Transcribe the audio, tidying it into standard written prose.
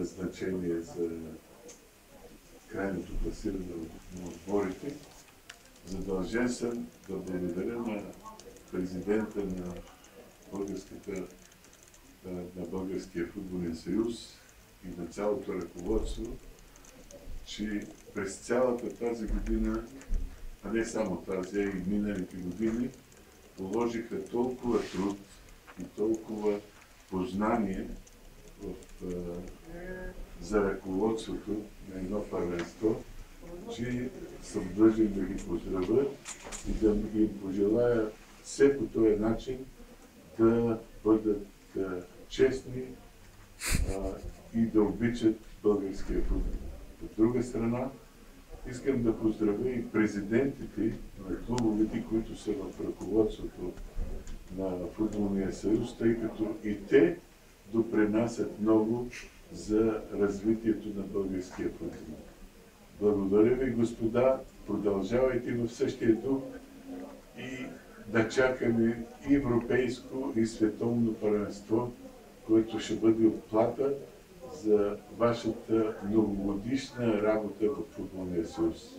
значение за крайното класиране на отборите. Задължен съм да благодаря на президента на Българския футболен съюз и на цялото ръководство, че през цялата тази година, а не само тази, а и миналите години, положиха толкова труд и толкова познание за ръководството на едно първенство, че съм длъжен да ги поздравя и да им пожелая все по този начин да бъдат честни и да обичат българския футбол. От друга страна, искам да поздравя и президентите на клубовете, които са в ръководството на Футболния съюз, тъй като и те допринасят много за развитието на българския футбол. Благодаря ви, господа, продължавайте в същия дух и да чакаме и европейско, и световно първенство, което ще бъде отплата за вашата многогодишна работа в Футболния съюз.